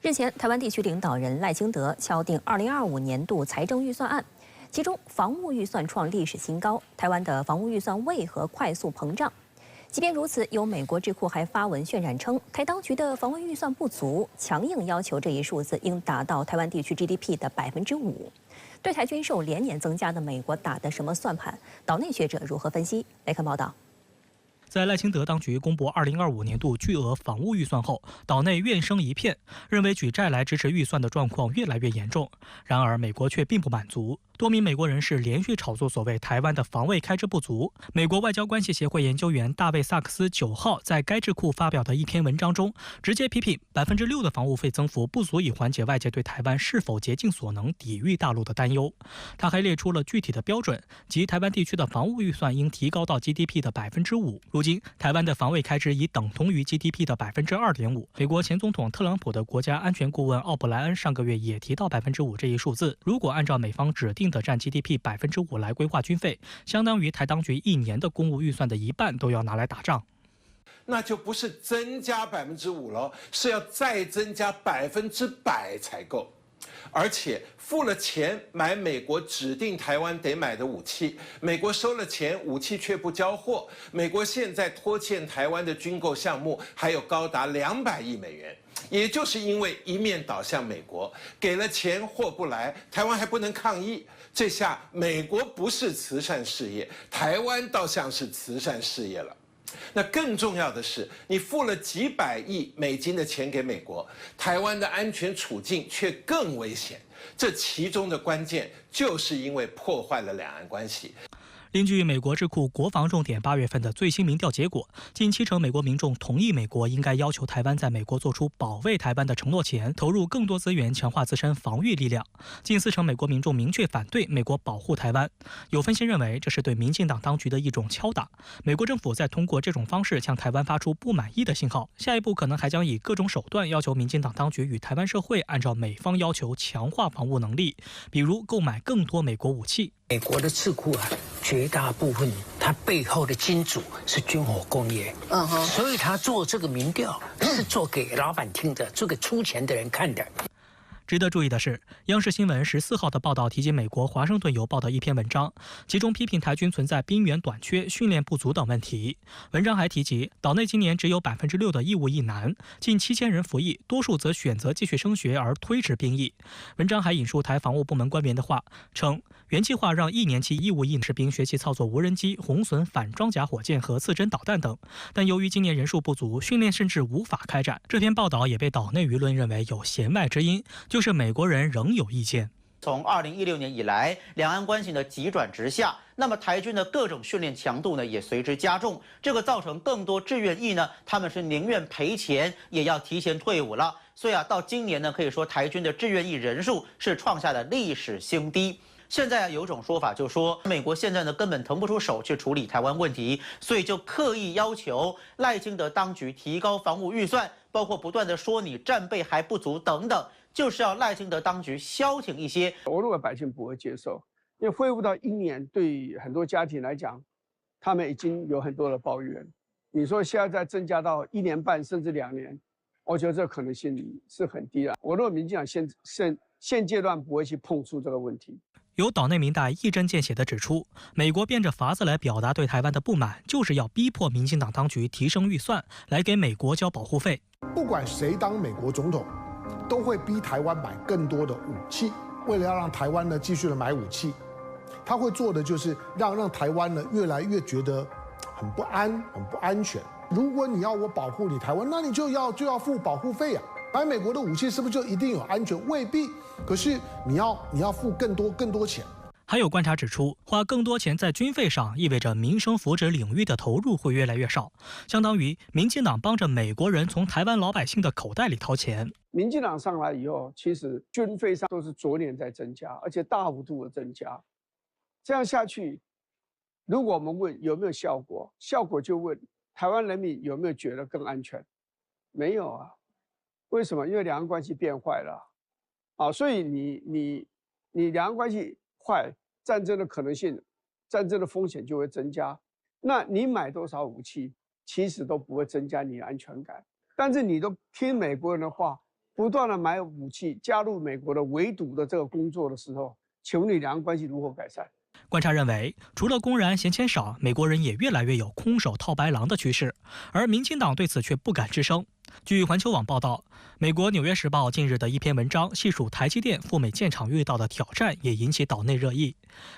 日前，台湾地区领导人赖清德敲定2025年度财政预算案，其中防务预算创历史新高。台湾的防务预算为何快速膨胀？即便如此，有美国智库还发文渲染称，台当局的防卫预算不足，强硬要求这一数字应达到台湾地区 GDP 的5%。对台军售连年增加的美国打的什么算盘？岛内学者如何分析？来看报道。 在赖清德当局公布2025年度巨额防务预算后，岛内怨声一片，认为举债来支持预算的状况越来越严重。然而，美国却并不满足，多名美国人士连续炒作所谓台湾的防卫开支不足。美国外交关系协会研究员大卫·萨克斯9号在该智库发表的一篇文章中，直接批评6%的防务费增幅不足以缓解外界对台湾是否竭尽所能抵御大陆的担忧。他还列出了具体的标准，即台湾地区的防务预算应提高到 GDP 的5%。 如今，台湾的防卫开支已等同于 GDP 的2.5%。美国前总统特朗普的国家安全顾问奥布莱恩上个月也提到5%这一数字。如果按照美方指定的占 GDP 5%来规划军费，相当于台当局1年的公务预算的一半都要拿来打仗。 那就不是增加5%了，是要再增加100%才够。 而且付了钱买美国指定台湾得买的武器，美国收了钱，武器却不交货。美国现在拖欠台湾的军购项目还有高达200亿美元，也就是因为一面倒向美国，给了钱货不来，台湾还不能抗议。这下美国不是慈善事业，台湾倒像是慈善事业了。 那更重要的是，你付了几百亿美金的钱给美国，台湾的安全处境却更危险。这其中的关键就是因为破坏了两岸关系。 根据美国智库国防重点8月份的最新民调结果，近70%美国民众同意美国应该要求台湾在美国做出保卫台湾的承诺前，投入更多资源强化自身防御力量。近40%美国民众明确反对美国保护台湾。有分析认为，这是对民进党当局的一种敲打。美国政府在通过这种方式向台湾发出不满意的信号，下一步可能还将以各种手段要求民进党当局与台湾社会按照美方要求强化防务能力，比如购买更多美国武器。 美国的智库啊，绝大部分它背后的金主是军火工业，所以他做这个民调是做给老板听的，做给出钱的人看的。 值得注意的是，央视新闻14号的报道提及美国《华盛顿邮报》的一篇文章，其中批评台军存在兵员短缺、训练不足等问题。文章还提及，岛内今年只有6%的义务役男，近7000人服役，多数则选择继续升学而推迟兵役。文章还引述台防务部门官员的话，称原计划让1年期义务役士兵学习操作无人机、红隼反装甲火箭和刺针导弹等，但由于今年人数不足，训练甚至无法开展。这篇报道也被岛内舆论认为有弦外之音，就是美国人仍有意见。从2016年以来，两岸关系呢急转直下，那么台军的各种训练强度呢也随之加重，这个造成更多志愿役呢，他们是宁愿赔钱也要提前退伍了。所以啊，到今年呢，可以说台军的志愿役人数是创下了历史新低。 现在有一种说法，就说美国现在呢根本腾不出手去处理台湾问题，所以就刻意要求赖清德当局提高防务预算，包括不断的说你战备还不足等等，就是要赖清德当局消停一些。我认为百姓不会接受，因为恢复到1年，对很多家庭来讲，他们已经有很多的抱怨。你说现在再增加到1年半甚至2年，我觉得这可能性是很低的。我认为民进党现阶段不会去碰触这个问题。 有岛内民代一针见血地指出，美国变着法子来表达对台湾的不满，就是要逼迫民进党当局提升预算，来给美国交保护费。不管谁当美国总统，都会逼台湾买更多的武器。为了要让台湾呢继续的买武器，他会做的就是让台湾呢越来越觉得很不安、很不安全。如果你要我保护你台湾，那你就要付保护费啊。 买美国的武器是不是就一定有安全？未必。可是你要付更多钱。还有观察指出，花更多钱在军费上，意味着民生福祉领域的投入会越来越少，相当于民进党帮着美国人从台湾老百姓的口袋里掏钱。民进党上来以后，其实军费上都是逐年在增加，而且大幅度的增加。这样下去，如果我们问有没有效果，效果就问台湾人民有没有觉得更安全？没有啊。 为什么？因为两岸关系变坏了，啊，所以你两岸关系坏，战争的可能性、战争的风险就会增加。那你买多少武器，其实都不会增加你的安全感。但是你都听美国人的话，不断的买武器，加入美国的围堵的这个工作的时候，请问你两岸关系如何改善？观察认为，除了公然嫌钱少，美国人也越来越有空手套白狼的趋势，而民进党对此却不敢吱声。据环球网报道，美国《纽约时报》近日的一篇文章细数台积电赴美建厂遇到的挑战，也引起岛内热议。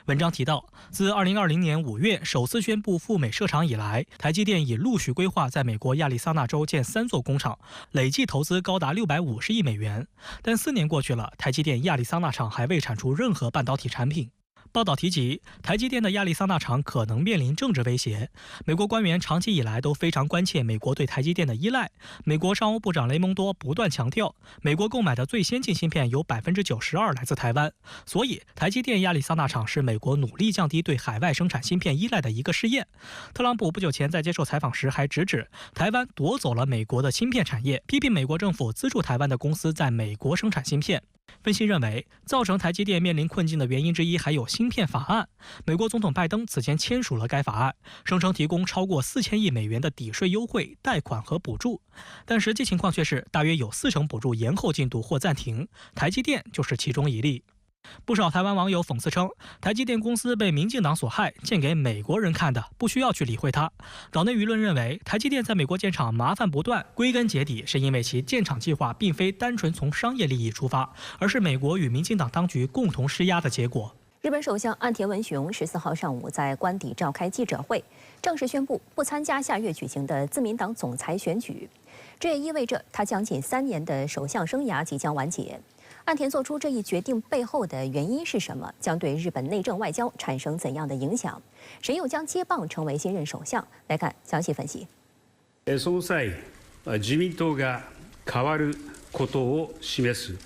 文章提到，自2020年5月首次宣布赴美设厂以来，台积电已陆续规划在美国亚利桑那州建3座工厂，累计投资高达650亿美元。但4年过去了，台积电亚利桑那厂还未产出任何半导体产品。报道提及，台积电的亚利桑那厂可能面临政治威胁。美国官员长期以来都非常关切美国对台积电的依赖。美国商务部长雷蒙多不断强调，美国购买的最先进芯片有92%来自台湾，所以台积电亚利桑那厂是美国努力降低对海外生产芯片依赖的一个试验。特朗普不久前在接受采访时还直指台湾夺走了美国的芯片产业，批评美国政府资助台湾的公司在美国生产芯片。分析认为，造成台积电面临困境的原因之一还有芯片法案。美国总统拜登此前签署了该法案，声称提供超过4000亿美元的抵税优惠、贷款和补助，但实际情况却是大约有40%补助延后进度或暂停，台积电就是其中一例。不少台湾网友讽刺称，台积电公司被民进党所害，建给美国人看的，不需要去理会它。岛内舆论认为，台积电在美国建厂麻烦不断，归根结底是因为其建厂计划并非单纯从商业利益出发，而是美国与民进党当局共同施压的结果。日本首相岸田文雄14号上午在官邸召开记者会，正式宣布不参加下月举行的自民党总裁选举。这也意味着他将近3年的首相生涯即将完结。岸田做出这一决定背後的原因是什麼？將對日本內政外交產生怎樣的影響？誰又將接棒成為新任首相？來看詳細分析。その際、自民党が変わることを示す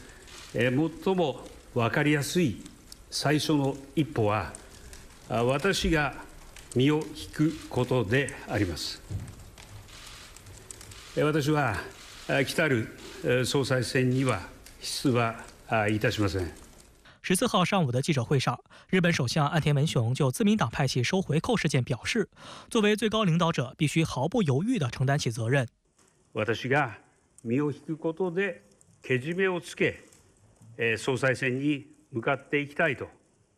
最も分かりやすい最初の一歩は、私が身を引くことであります。私は来たる総裁選には出馬いたしません。14号上午的记者会上，日本首相岸田文雄就自民党派系收回扣事件表示，作为最高領導者，必須毫不猶豫地承擔起責任。私が身を引くことでけじめをつけ、総裁選に向かっていきたいと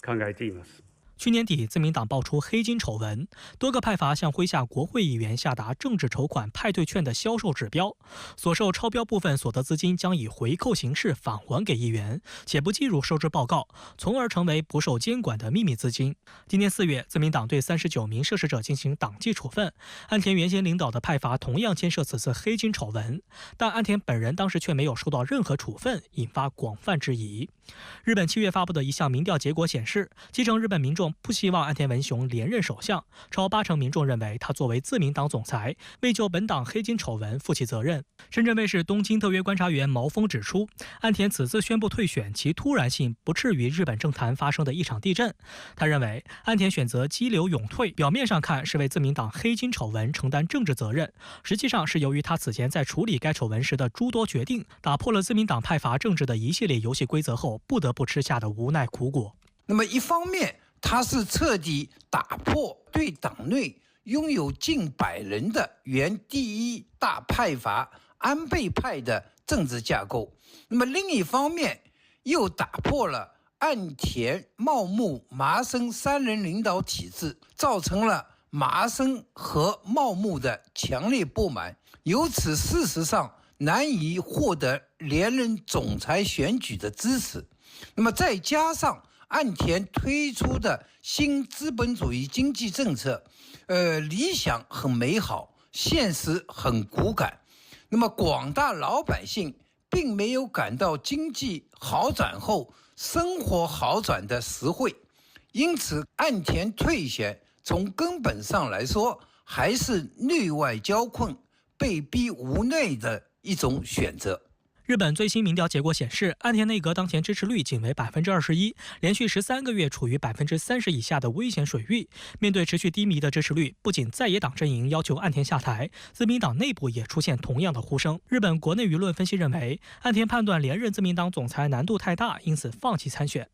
考えています。去年底，自民党爆出黑金丑闻，多个派阀向麾下国会议员下达政治筹款派对券的销售指标，所售超标部分所得资金将以回扣形式返还给议员，且不计入收支报告，从而成为不受监管的秘密资金。今年4月，自民党对39名涉事者进行党纪处分，岸田原先领导的派阀同样牵涉此次黑金丑闻，但岸田本人当时却没有受到任何处分，引发广泛质疑。日本7月发布的一项民调结果显示，基层日本民众不希望岸田文雄连任首相，超80%民众认为他作为自民党总裁，未就本党黑金丑闻负起责任。深圳卫视东京特约观察员毛峰指出，岸田此次宣布退选，其突然性不至于日本政坛发生的一场地震。他认为，岸田选择激流勇退，表面上看是为自民党黑金丑闻承担政治责任，实际上是由于他此前在处理该丑闻时的诸多决定，打破了自民党派阀政治的一系列游戏规则后，不得不吃下的无奈苦果。那么一方面，他是彻底打破对党内拥有近100人的原第一大派阀安倍派的政治架构，那么另一方面又打破了岸田、茂木、麻生3人领导体制，造成了麻生和茂木的强烈不满，由此事实上难以获得连任总裁选举的支持。那么再加上岸田推出的新资本主义经济政策，理想很美好，现实很骨感。那么广大老百姓并没有感到经济好转后生活好转的实惠，因此岸田退选从根本上来说还是内外交困、被逼无奈的一种选择。日本最新民调结果显示，岸田内阁当前支持率仅为21%，连续13个月处于30%以下的危险水域。面对持续低迷的支持率，不仅在野党阵营要求岸田下台，自民党内部也出现同样的呼声。日本国内舆论分析认为，岸田判断连任自民党总裁难度太大，因此放弃参选。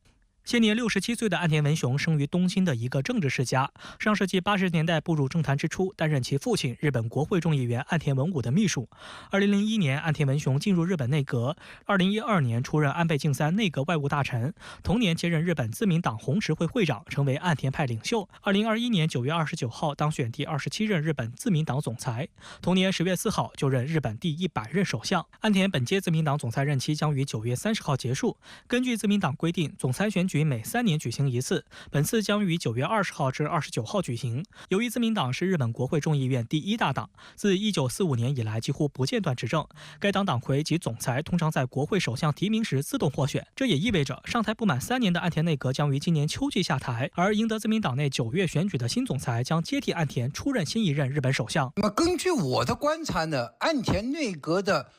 现年67岁的岸田文雄生于东京的一个政治世家，上世纪80年代步入政坛之初，担任其父亲日本国会众议员岸田文武的秘书。2001年，岸田文雄进入日本内阁，2012年出任安倍晋三内阁外务大臣，同年接任日本自民党红十会会长，成为岸田派领袖。2021年9月29号当选第27任日本自民党总裁，同年10月4号就任日本第100任首相。岸田本届自民党总裁任期将于9月30号结束。根据自民党规定，总裁选举每3年举行一次，本次将于9月20号至29号举行。由于自民党是日本国会众议院第1大党，自1945年以来几乎不间断执政，该党党魁及总裁通常在国会首相提名时自动获选。这也意味着上台不满3年的岸田内阁将于今年秋季下台，而赢得自民党内9月选举的新总裁将接替岸田出任新一任日本首相。那么根据我的观察呢，岸田内阁的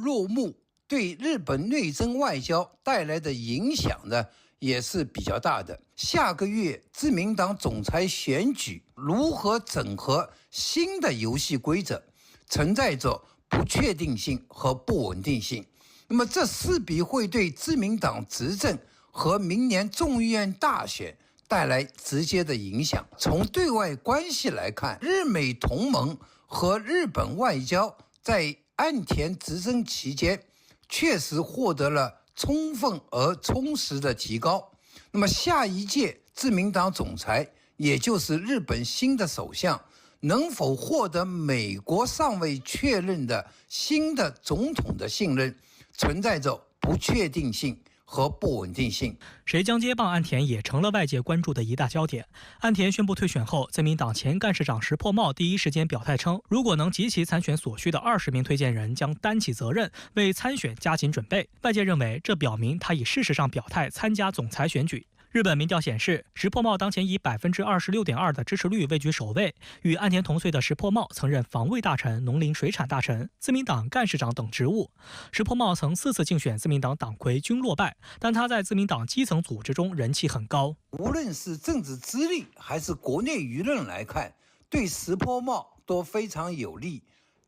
落幕对日本内政外交带来的影响呢也是比较大的。下个月自民党总裁选举如何整合新的游戏规则，存在着不确定性和不稳定性。那么这势必会对自民党执政和明年众议院大选带来直接的影响。从对外关系来看，日美同盟和日本外交在岸田执政期间确实获得了充分而充实的提高。那么下一届自民党总裁，也就是日本新的首相，能否获得美国尚未确认的新的总统的信任，存在着不确定性和不稳定性。谁将接棒岸田也成了外界关注的一大焦点。岸田宣布退选后，自民党前干事长石破茂第一时间表态称，如果能集齐参选所需的20名推荐人，将担起责任，为参选加紧准备。外界认为，这表明他已事实上表态参加总裁选举。日本民调显示，石破茂当前以26.2%的支持率位居首位。与岸田同岁的石破茂曾任防卫大臣、农林水产大臣、自民党干事长等职务。石破茂曾4次竞选自民党党魁均落败，但他在自民党基层组织中人气很高。无论是政治资历还是国内舆论来看，对石破茂都非常有利。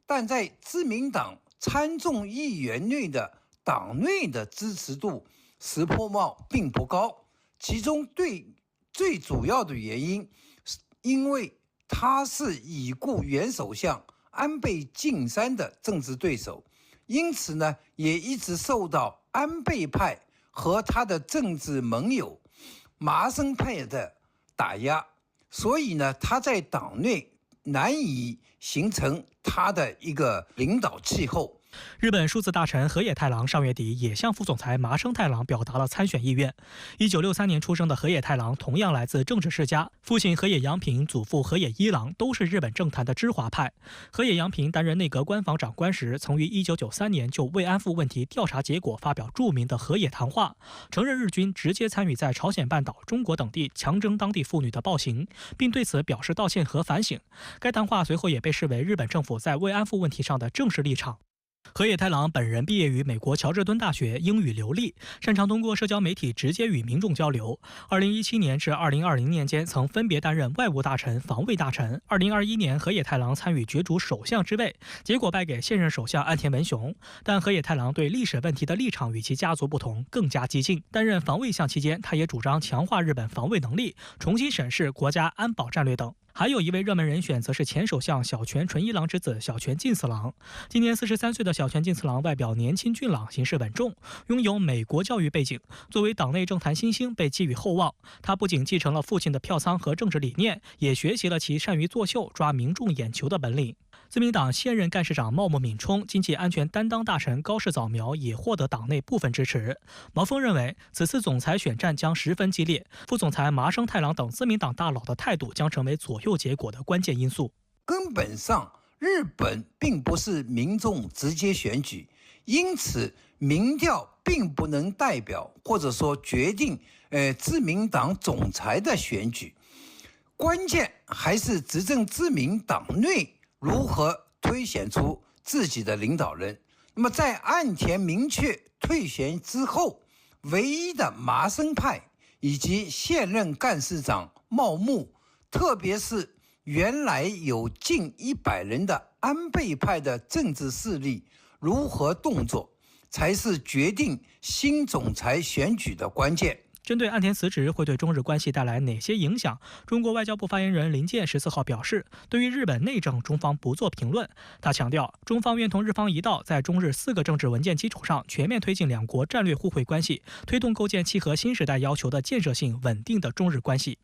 但在自民党参众议员内的党内的支持度，石破茂并不高。其中最主要的原因，因为他是已故原首相安倍晋三的政治对手，因此呢，也一直受到安倍派和他的政治盟友麻生派的打压，所以呢，他在党内难以形成他的一个领导气候。日本数字大臣河野太郎上月底也向副总裁麻生太郎表达了参选意愿。1963年出生的河野太郎同样来自政治世家，父亲河野洋平、祖父河野一郎都是日本政坛的知华派。河野洋平担任内阁官房长官时，曾于1993年就慰安妇问题调查结果发表著名的河野谈话，承认日军直接参与在朝鲜半岛、中国等地强征当地妇女的暴行，并对此表示道歉和反省。该谈话随后也被视为日本政府在慰安妇问题上的正式立场。河野太郎本人毕业于美国乔治敦大学，英语流利，擅长通过社交媒体直接与民众交流。2017年至2020年间，曾分别担任外务大臣、防卫大臣。2021年，河野太郎参与角逐首相之位，结果败给现任首相岸田文雄。但河野太郎对历史问题的立场与其家族不同，更加激进。担任防卫相期间，他也主张强化日本防卫能力，重新审视国家安保战略等。还有一位热门人选，则是前首相小泉纯一郎之子小泉进次郎。今年43岁的小泉进次郎外表年轻俊朗，行事稳重，拥有美国教育背景，作为党内政坛新星被寄予厚望。他不仅继承了父亲的票仓和政治理念，也学习了其善于作秀、抓民众眼球的本领。自民党现任干事长茂木敏充、经济安全担当大臣高市早苗也获得党内部分支持。毛峰认为，此次总裁选战将十分激烈，副总裁麻生太郎等自民党大佬的态度将成为左右结果的关键因素。根本上，日本并不是民众直接选举，因此民调并不能代表或者说决定自民党总裁的选举。关键还是执政自民党内如何推选出自己的领导人。那么在岸田明确退选之后，唯一的麻生派以及现任干事长茂木，特别是原来有近100人的安倍派的政治势力如何动作，才是决定新总裁选举的关键。针对岸田辞职会对中日关系带来哪些影响，中国外交部发言人林健14号表示，对于日本内政，中方不做评论。他强调，中方愿同日方一道，在中日4个政治文件基础上，全面推进两国战略互惠关系，推动构建契合新时代要求的建设性、稳定的中日关系。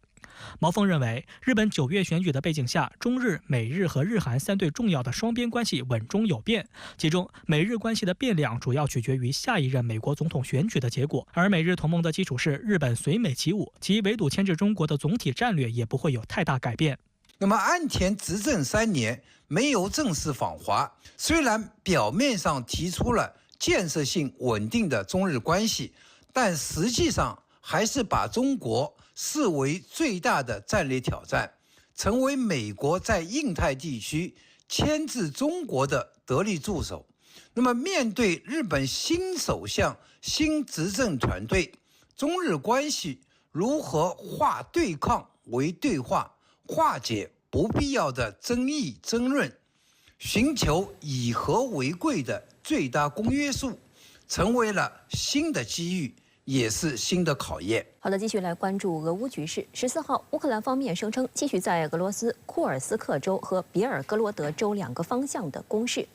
毛峰认为，日本9月选举的背景下，中日、美日和日韩3对重要的双边关系稳中有变，其中美日关系的变量主要取决于下一任美国总统选举的结果，而美日同盟的基础是日本随美起舞，其围堵牵制中国的总体战略也不会有太大改变。那么岸田执政3年没有正式访华，虽然表面上提出了建设性稳定的中日关系，但实际上还是把中国视为最大的战略挑战，成为美国在印太地区牵制中国的得力助手。那么面对日本新首相、新执政团队，中日关系如何化对抗为对话，化解不必要的争议争论，寻求以和为贵的最大公约数，成为了新的机遇，也是新的考验。好的，继续来关注俄乌局势。14号，乌克兰方面声称继续在俄罗斯库尔斯克州和别尔哥罗德州2个方向的攻势。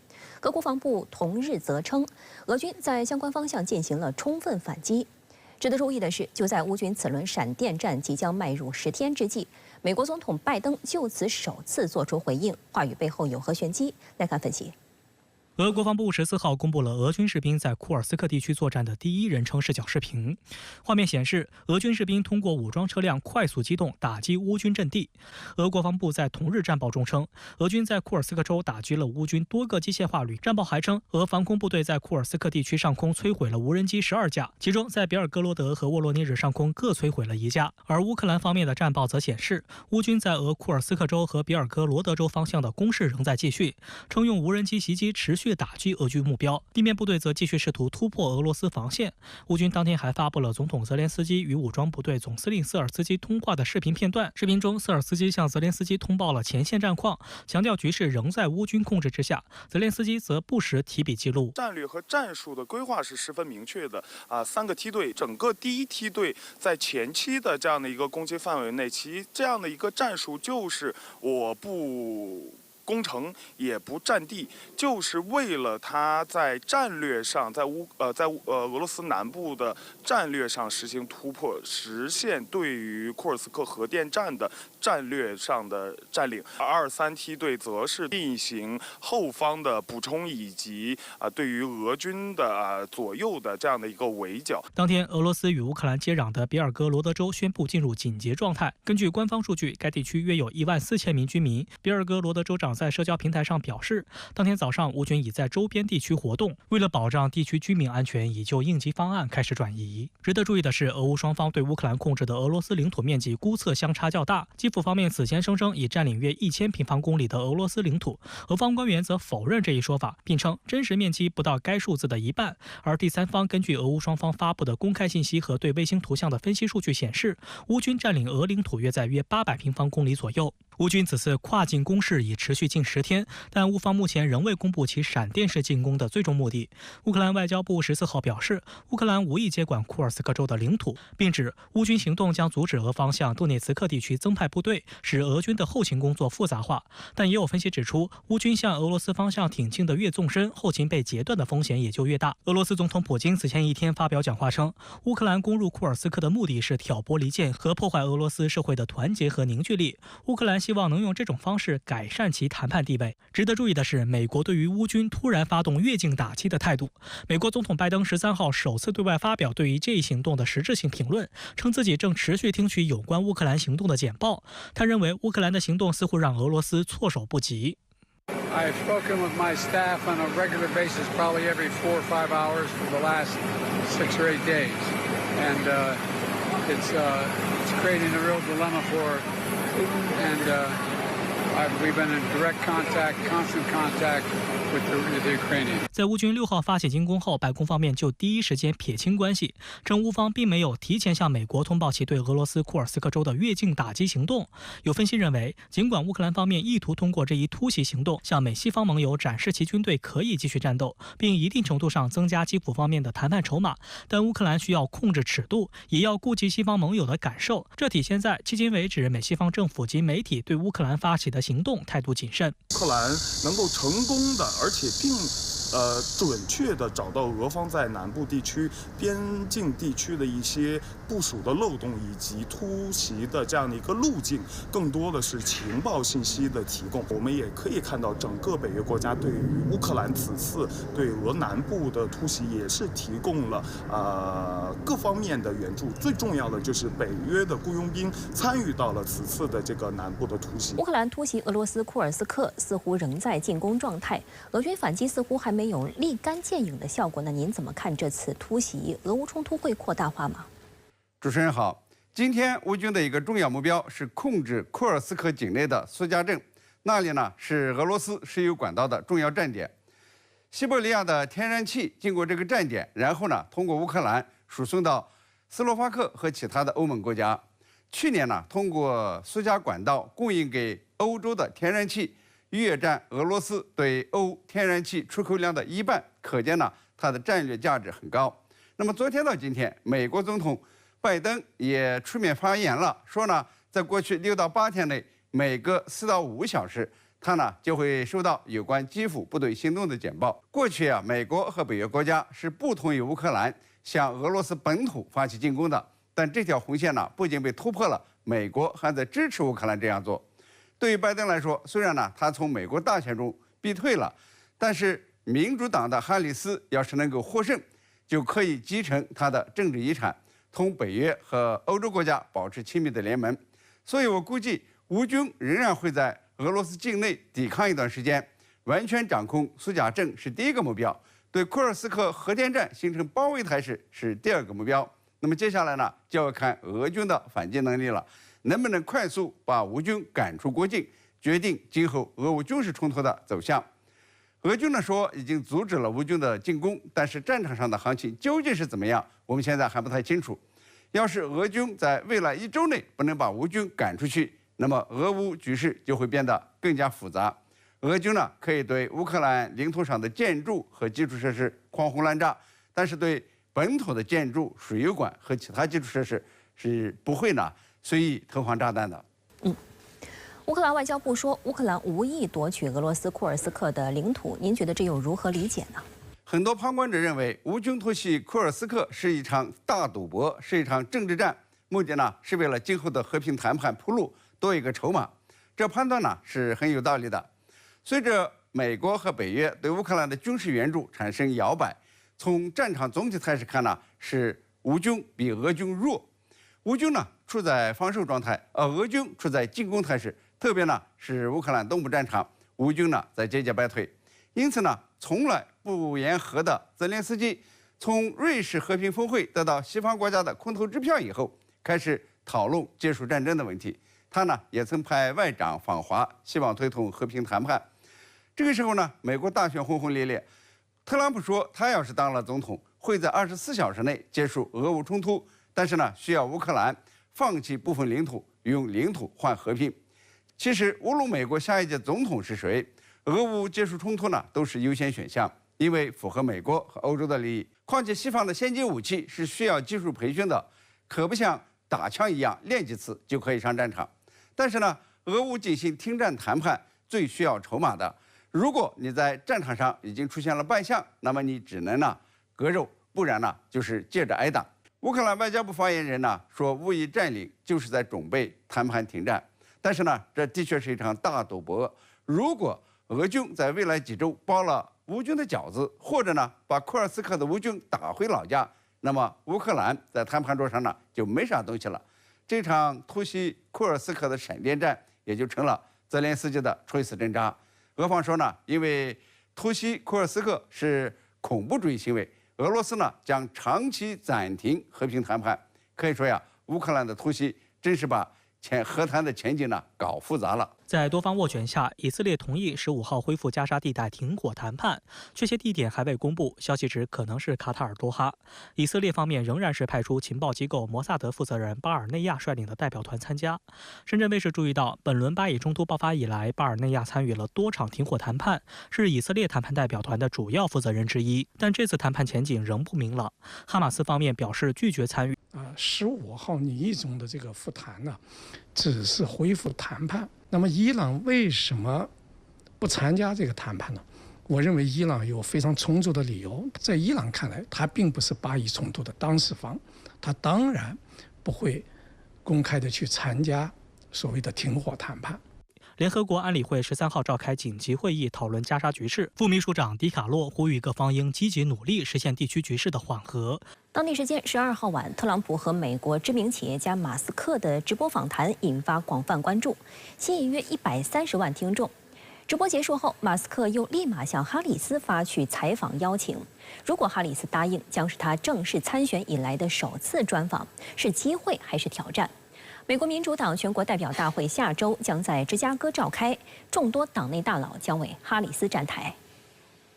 俄国防部同日则称，俄军在相关方向进行了充分反击。值得注意的是，就在乌军此轮闪电战即将迈入10天之际，美国总统拜登就此首次做出回应，话语背后有何玄机？来看分析。俄国防部14号公布了俄军士兵在库尔斯克地区作战的第一人称视角视频。画面显示，俄军士兵通过武装车辆快速机动打击乌军阵地。俄国防部在同日战报中称，俄军在库尔斯克州打击了乌军多个机械化旅。战报还称，俄防空部队在库尔斯克地区上空摧毁了无人机12架，其中在别尔哥罗德和沃罗涅日上空各摧毁了1架。而乌克兰方面的战报则显示，乌军在俄库尔斯克州和别尔哥罗德州方向的攻势仍在继续，称用无人机袭击持续打击俄军目标，地面部队则继续试图突破俄罗斯防线。乌军当天还发布了总统泽连斯基与武装部队总司令瑟尔斯基通话的视频片段。视频中，瑟尔斯基向泽连斯基通报了前线战况，强调局势仍在乌军控制之下。泽连斯基则不时提笔记录。战略和战术的规划是十分明确的，3个梯队，整个第1梯队在前期的这样的一个攻击范围内，其这样的一个战术就是我不攻城也不占地，就是为了他在战略上，在俄罗斯南部的战略上实行突破，实现对于库尔斯克核电站的战略上的占领。2、3梯队则是进行后方的补充，以及对于俄军的左右的这样的一个围剿。当天，俄罗斯与乌克兰接壤的别尔哥罗德州宣布进入紧急状态。根据官方数据，该地区约有14000名居民。别尔哥罗德州长在社交平台上表示，当天早上乌军已在周边地区活动，为了保障地区居民安全，已就应急方案开始转移。值得注意的是，俄乌双方对乌克兰控制的俄罗斯领土面积估测相差较大。基辅方面此前声称已占领约1000平方公里的俄罗斯领土，俄方官员则否认这一说法，并称真实面积不到该数字的一半。而第三方根据俄乌双方发布的公开信息和对卫星图像的分析数据显示，乌军占领俄领土约在约800平方公里左右。乌军此次跨境攻势已持续近10天，但乌方目前仍未公布其闪电式进攻的最终目的。乌克兰外交部14号表示，乌克兰无意接管库尔斯克州的领土，并指乌军行动将阻止俄方向顿涅茨克地区增派部队，使俄军的后勤工作复杂化。但也有分析指出，乌军向俄罗斯方向挺进的越纵深，后勤被截断的风险也就越大。俄罗斯总统普京此前一天发表讲话称，乌克兰攻入库尔斯克的目的是挑拨离间和破坏俄罗斯社会的团结和凝聚力。乌克兰希望能用这种方式改善其谈判地位。值得注意的是，美国对于乌军突然发动越境打击的态度。美国总统拜登13号首次对外发表对于这一行动的实质性评论，称自己正持续听取有关乌克兰行动的简报。他认为乌克兰的行动似乎让俄罗斯措手不及。I've spoken with my staff on a regular basis, probably every 4 or 5 hours for the last 6 or 8 days, and it's creating a real dilemma for Putin and We've been in direct contact, constant contact with the Ukrainians. 在乌军6号发起进攻后，白宫方面就第一时间撇清关系，称乌方并没有提前向美国通报其对俄罗斯库尔斯克州的越境打击行动。有分析认为，尽管乌克兰方面意图通过这一突袭行动向美西方盟友展示其军队可以继续战斗，并一定程度上增加基辅方面的谈判筹码，但乌克兰需要控制尺度，也要顾及西方盟友的感受。这体现在迄今为止美西方政府及媒体对乌克兰发起的行动态度谨慎。乌克兰能够成功的，而且并准确地找到俄方在南部地区、边境地区的一些部署的漏洞以及突袭的这样的一个路径，更多的是情报信息的提供。我们也可以看到，整个北约国家对于乌克兰此次对俄南部的突袭也是提供了各方面的援助。最重要的就是北约的雇佣兵参与到了此次的这个南部的突袭。乌克兰突袭俄罗斯库尔斯克，似乎仍在进攻状态，俄军反击似乎还没有立竿见影的效果呢？您怎么看这次突袭？俄乌冲突会扩大化吗？主持人好，今天乌军的一个重要目标是控制库尔斯克境内的苏加镇，那里呢是俄罗斯石油管道的重要站点。西伯利亚的天然气经过这个站点，然后呢通过乌克兰输送到斯洛伐克和其他的欧盟国家。去年呢通过苏加管道供应给欧洲的天然气约占俄罗斯对欧天然气出口量的1半，可见呢它的战略价值很高。那么昨天到今天，美国总统拜登也出面发言了，说呢在过去6到8天内，每隔4到5小时，他呢就会收到有关基辅部队行动的简报。过去美国和北约国家是不同意乌克兰向俄罗斯本土发起进攻的，但这条红线呢不仅被突破了，美国还在支持乌克兰这样做。对于拜登来说，虽然呢他从美国大选中避退了，但是民主党的哈里斯要是能够获胜，就可以继承他的政治遗产，同北约和欧洲国家保持亲密的联盟。所以我估计乌军仍然会在俄罗斯境内抵抗一段时间，完全掌控苏贾镇是第一个目标，对库尔斯克核电站形成包围态势是第二个目标。那么接下来呢，就要看俄军的反击能力了，能不能快速把乌军赶出国境，决定今后俄乌军事冲突的走向。俄军呢说已经阻止了乌军的进攻，但是战场上的行情究竟是怎么样，我们现在还不太清楚。要是俄军在未来1周内不能把乌军赶出去，那么俄乌局势就会变得更加复杂。俄军呢可以对乌克兰领土上的建筑和基础设施狂轰滥炸，但是对本土的建筑、水油管和其他基础设施是不会呢随意投放炸弹的。乌克兰外交部说，乌克兰无意夺取俄罗斯库尔斯克的领土，您觉得这又如何理解呢？很多旁观者认为，乌军突袭库尔斯克是一场大赌博，是一场政治战，目的呢是为了今后的和平谈判铺路，多一个筹码。这判断呢是很有道理的。随着美国和北约对乌克兰的军事援助产生摇摆，从战场总体态势看呢，是乌军比俄军弱。乌军呢处在防守状态，而俄军处在进攻态势。特别呢是乌克兰东部战场，乌军呢在节节败退。因此呢，从来不言和的泽连斯基从瑞士和平峰会得到西方国家的空头支票以后，开始讨论结束战争的问题。他呢也曾派外长访华，希望推动和平谈判。这个时候呢，美国大选轰轰烈烈，特朗普说他要是当了总统，会在24小时内结束俄乌冲突，但是呢需要乌克兰放弃部分领土，用领土换和平。其实无论美国下一届总统是谁，俄乌结束冲突呢都是优先选项，因为符合美国和欧洲的利益。况且西方的先进武器是需要技术培训的，可不像打枪一样练几次就可以上战场。但是呢，俄乌进行停战谈判最需要筹码的。如果你在战场上已经出现了败相，那么你只能呢割肉，不然呢就是借着挨打。乌克兰外交部发言人呢说，无意占领就是在准备谈判停战。但是呢，这的确是一场大赌博。如果俄军在未来几周包了乌军的饺子，或者呢把库尔斯克的乌军打回老家，那么乌克兰在谈判桌上呢就没啥东西了。这场突袭库尔斯克的闪电战也就成了泽连斯基的垂死挣扎。俄方说呢，因为突袭库尔斯克是恐怖主义行为，俄罗斯呢将长期暂停和平谈判。可以说呀，乌克兰的突袭真是把和谈的前景呢搞复杂了。在多方斡旋下，以色列同意15号恢复加沙地带停火谈判，确切地点还未公布，消息指可能是卡塔尔多哈。以色列方面仍然是派出情报机构摩萨德负责人巴尔内亚率领的代表团参加。深圳卫视注意到，本轮巴以冲突爆发以来，巴尔内亚参与了多场停火谈判，是以色列谈判代表团的主要负责人之一。但这次谈判前景仍不明朗，哈马斯方面表示拒绝参与。15号拟议中的这个复谈呢，只是恢复谈判。那么伊朗为什么不参加这个谈判呢？我认为伊朗有非常充足的理由。在伊朗看来，他并不是巴以冲突的当事方，他当然不会公开的去参加所谓的停火谈判。联合国安理会13号召开紧急会议，讨论加沙局势。副秘书长迪卡洛呼吁各方应积极努力，实现地区局势的缓和。当地时间12号晚，特朗普和美国知名企业家马斯克的直播访谈引发广泛关注，吸引约130万听众。直播结束后，马斯克又立马向哈里斯发去采访邀请。如果哈里斯答应，将是他正式参选以来的首次专访，是机会还是挑战？美国民主党全国代表大会下周将在芝加哥召开，众多党内大佬将为哈里斯站台。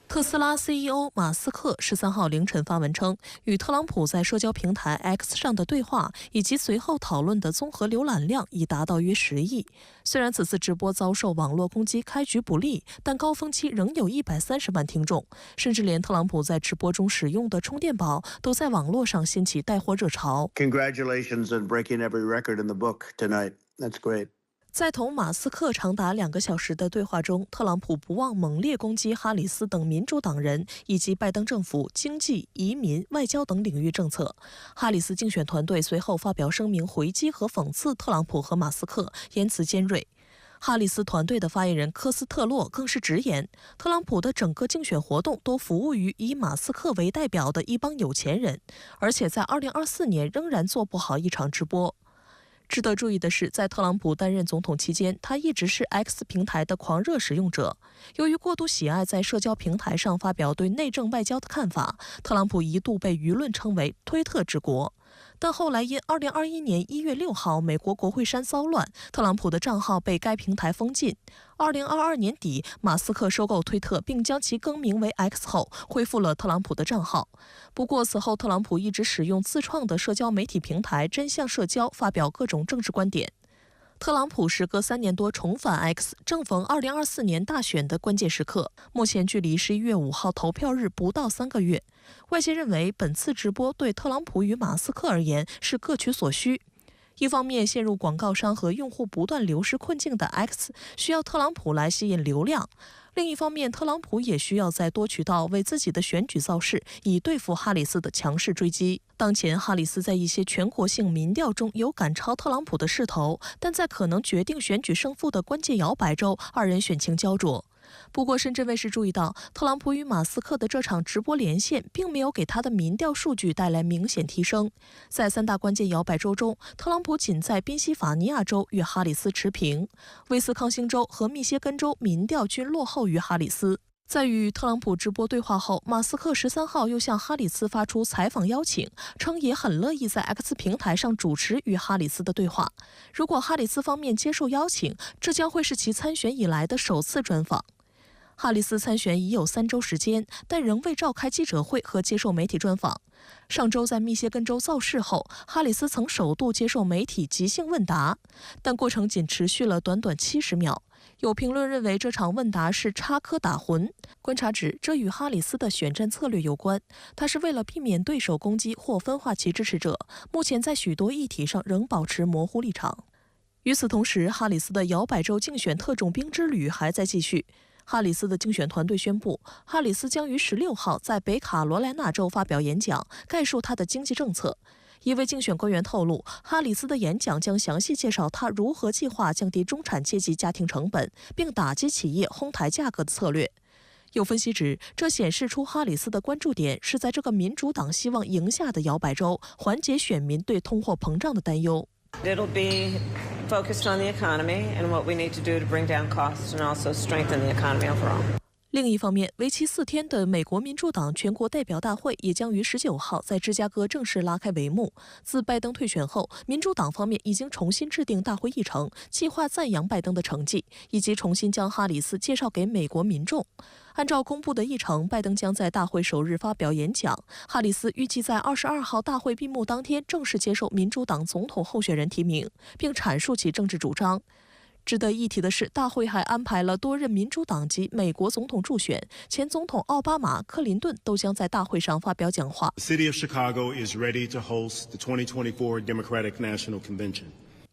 特斯拉 CEO 马斯克13号凌晨发文称，与特朗普在社交平台 X 上的对话以及随后讨论的综合浏览量已达到约10亿。虽然此次直播遭受网络攻击开局不利，但高峰期仍有130万听众，甚至连特朗普在直播中使用的充电宝都在网络上掀起带货热潮。Congratulations on breaking every record in the book tonight. That's great. 在同马斯克长达2个小时的对话中，特朗普不忘猛烈攻击哈里斯等民主党人以及拜登政府经济、移民、外交等领域政策。哈里斯竞选团队随后发表声明回击和讽刺特朗普和马斯克，言辞尖锐。哈里斯团队的发言人科斯特洛更是直言，特朗普的整个竞选活动都服务于以马斯克为代表的一帮有钱人，而且在2024年仍然做不好一场直播。值得注意的是，在特朗普担任总统期间，他一直是 X 平台的狂热使用者。由于过度喜爱在社交平台上发表对内政外交的看法，特朗普一度被舆论称为“推特之国”。但后来因2021年1月6号美国国会山骚乱，特朗普的账号被该平台封禁。2022年底，马斯克收购推特并将其更名为 X 后，恢复了特朗普的账号。不过此后，特朗普一直使用自创的社交媒体平台真相社交发表各种政治观点。特朗普时隔3年多重返 X， 正逢2024年大选的关键时刻。目前距离11月5号投票日不到3个月。外界认为，本次直播对特朗普与马斯克而言是各取所需。一方面，陷入广告商和用户不断流失困境的 X 需要特朗普来吸引流量；另一方面，特朗普也需要在多渠道为自己的选举造势，以对付哈里斯的强势追击。当前，哈里斯在一些全国性民调中有赶超特朗普的势头，但在可能决定选举胜负的关键摇摆州，二人选情焦灼。不过，深圳卫视注意到，特朗普与马斯克的这场直播连线并没有给他的民调数据带来明显提升。在3大关键摇摆州中，特朗普仅在宾夕法尼亚州与哈里斯持平，威斯康星州和密歇根州民调均落后于哈里斯。在与特朗普直播对话后，马斯克13号又向哈里斯发出采访邀请，称也很乐意在 X 平台上主持与哈里斯的对话。如果哈里斯方面接受邀请，这将会是其参选以来的首次专访。哈里斯参选已有3周时间，但仍未召开记者会和接受媒体专访。上周在密歇根州造势后，哈里斯曾首度接受媒体即兴问答，但过程仅持续了短短70秒。有评论认为这场问答是插科打诨。观察指，这与哈里斯的选战策略有关，他是为了避免对手攻击或分化其支持者，目前在许多议题上仍保持模糊立场。与此同时，哈里斯的摇摆州竞选特种兵之旅还在继续。哈里斯的竞选团队宣布，哈里斯将于16号在北卡罗来纳州发表演讲，概述他的经济政策。一位竞选官员透露，哈里斯的演讲将详细介绍他如何计划降低中产阶级家庭成本，并打击企业哄抬价格的策略。有分析指，这显示出哈里斯的关注点是在这个民主党希望赢下的摇摆州，缓解选民对通货膨胀的担忧。It'll be focused on the economy and what we need to do to bring down costs and also strengthen the economy overall. 另一方面，为期4天的美国民主党全国代表大会也将于19号在芝加哥正式拉开帷幕。自拜登退选后，民主党方面已经重新制定大会议程，计划赞扬拜登的成绩，以及重新将哈里斯介绍给美国民众。按照公布的议程，拜登将在大会首日发表演讲，哈里斯预计在22号大会闭幕当天正式接受民主党总统候选人提名，并阐述其政治主张。值得一提的是，大会还安排了多任民主党籍美国总统助选，前总统奥巴马、克林顿都将在大会上发表讲话。The city of Chicago is ready to host the 2024 Democratic National Convention.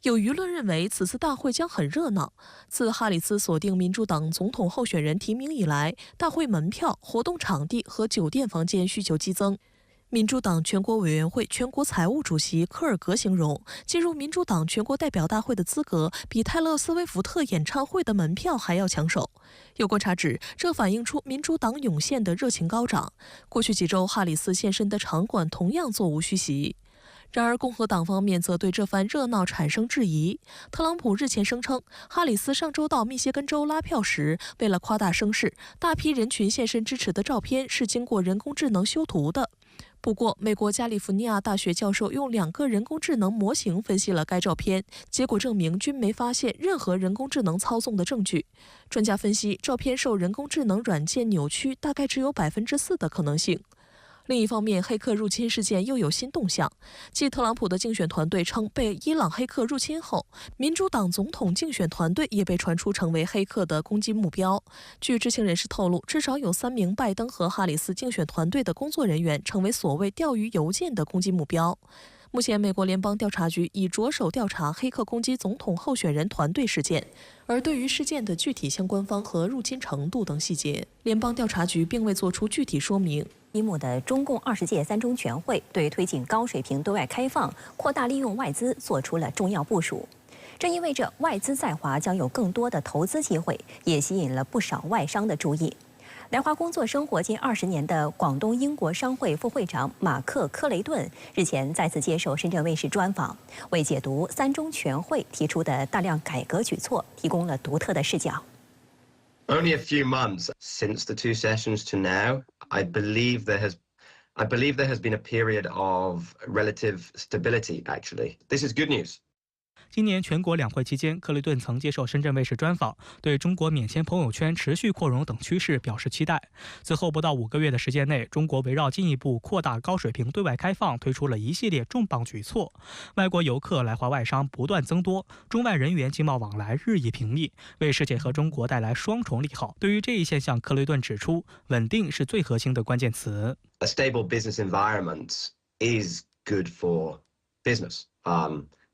有舆论认为，此次大会将很热闹。自哈里斯锁定民主党总统候选人提名以来，大会门票、活动场地和酒店房间需求激增。民主党全国委员会全国财务主席科尔格形容，进入民主党全国代表大会的资格比泰勒·斯威夫特演唱会的门票还要抢手。有观察指，这反映出民主党涌现的热情高涨。过去几周，哈里斯现身的场馆同样座无虚席。然而，共和党方面则对这番热闹产生质疑。特朗普日前声称，哈里斯上周到密歇根州拉票时，为了夸大声势，大批人群现身支持的照片是经过人工智能修图的。不过，美国加利福尼亚大学教授用2个人工智能模型分析了该照片，结果证明均没发现任何人工智能操纵的证据。专家分析，照片受人工智能软件扭曲，大概只有4%的可能性。另一方面，黑客入侵事件又有新动向。继特朗普的竞选团队称被伊朗黑客入侵后，民主党总统竞选团队也被传出成为黑客的攻击目标。据知情人士透露，至少有3名拜登和哈里斯竞选团队的工作人员成为所谓钓鱼邮件的攻击目标。目前，美国联邦调查局已着手调查黑客攻击总统候选人团队事件，而对于事件的具体相关方和入侵程度等细节，联邦调查局并未做出具体说明。闭幕的中共20届3中全会对推进高水平对外开放、扩大利用外资做出了重要部署。这意味着外资在华将有更多的投资机会，也吸引了不少外商的注意。来华工作生活近20年的广东英国商会副会长马克·科雷顿日前再次接受深圳卫视专访，为解读3中全会提出的大量改革举措提供了独特的视角。Only a few months since the 2 sessions to now, I believe there has been a period of relative stability, actually. This is good news. 今年全国两会期间，克雷顿曾接受深圳卫视专访，对中国免签朋友圈持续扩容等趋势表示期待。此后不到5个月的时间内，中国围绕进一步扩大高水平对外开放，推出了一系列重磅举措。外国游客来华外商不断增多，中外人员经贸往来日益频密，为世界和中国带来双重利好。对于这一现象，克雷顿指出，稳定是最核心的关键词。A stable business environment is good for business.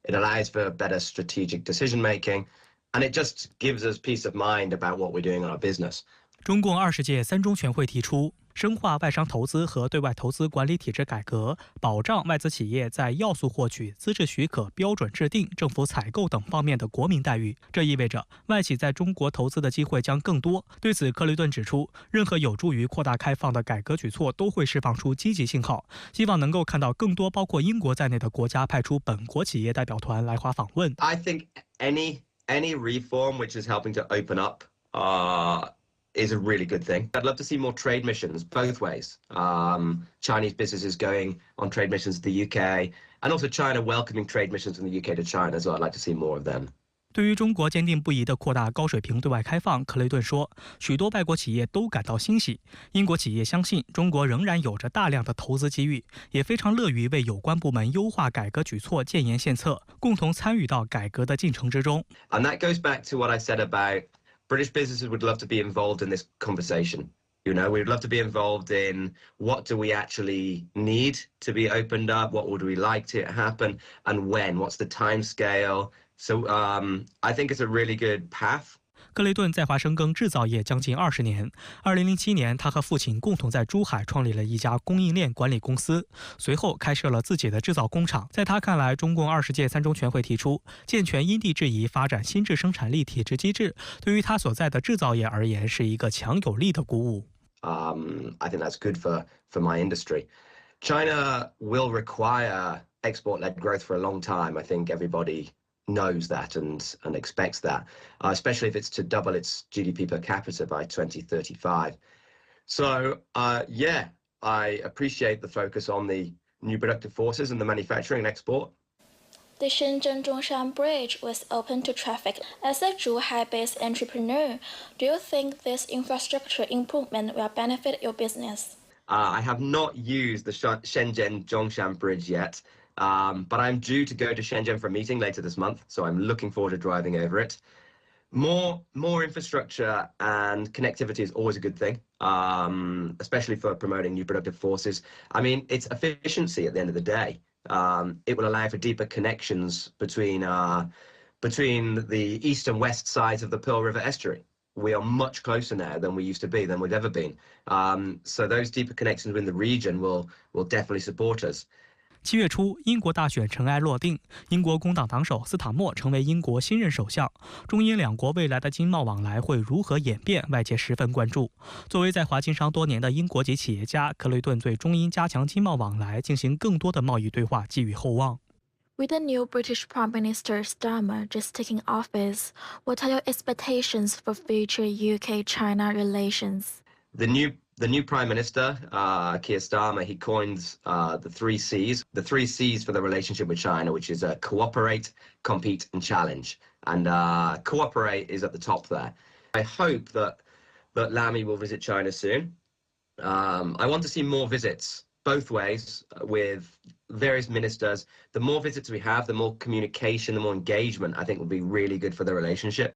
It allows for better strategic decision making, and it just gives us peace of mind about what we're doing in our business. 中共20届3中全会提出，深化外商投资和对外投资管理体制改革，保障外资企业在要素获取、资质许可、标准制定、政府采购等方面的国民待遇。这意味着外企在中国投资的机会将更多。对此，克雷顿指出，任何有助于扩大开放的改革举措都会释放出积极信号，希望能够看到更多包括英国在内的国家派出本国企业代表团来华访问。I think any reform which is helping to open up is a really good thing. I'd love to see more trade missions both ways. Chinese businesses going on trade missions to the UK, and also China welcoming trade missions from the UK to China, so I'd like to see more of them. 对于中国坚定不移地扩大高水平对外开放，克雷顿说，许多外国企业都感到欣喜。英国企业相信中国仍然有着大量的投资机遇，也非常乐于为有关部门优化改革举措建言献策，共同参与到改革的进程之中。And that goes back to what I said about British businesses would love to be involved in this conversation. You know, we'd love to be involved in what do we actually need to be opened up, what would we like to happen, and when, what's the time scale. So I think it's a really good path. 克雷顿在华深耕制造业将近20年。2007年，他和父亲共同在珠海创立了一家供应链管理公司，随后开设了自己的制造工厂。在他看来，中共20届3中全会提出健全因地制宜发展新质生产力体制机制，对于他所在的制造业而言是一个强有力的鼓舞。I think that's good for my industry. China will require export-led growth for a long time. I think everybody knows that and expects that, especially if it's to double its GDP per capita by 2035. So yeah, I appreciate the focus on the new productive forces and the manufacturing and export. The Shenzhen-Zhongshan Bridge was open to traffic. As a Zhuhai-based entrepreneur, do you think this infrastructure improvement will benefit your business? I have not used the Shenzhen-Zhongshan Bridge yet, but I'm due to go to Shenzhen for a meeting later this month, so I'm looking forward to driving over it. More infrastructure and connectivity is always a good thing, especially for promoting new productive forces. I mean, it's efficiency at the end of the day. It will allow for deeper connections between the east and west sides of the Pearl River estuary. We are much closer now than we used to be, than we've ever been. So those deeper connections within the region will definitely support us. 7月初，英国大选尘埃落定，英国工党党首斯塔默成为英国新任首相。中英两国未来的经贸往来会如何演变，外界十分关注。作为在华经商多年的英国籍企业家，克雷顿对中英加强经贸往来、进行更多的贸易对话寄予厚望。With the new British Prime Minister Starmer just taking office, what are your expectations for future UK-China relations? The new Prime Minister, Keir Starmer, he coins the 3 C's. The 3 C's for the relationship with China, which is cooperate, compete, and challenge. And cooperate is at the top there. I hope that Lammy will visit China soon. I want to see more visits both ways with various ministers. The more visits we have, the more communication, the more engagement, I think will be really good for the relationship.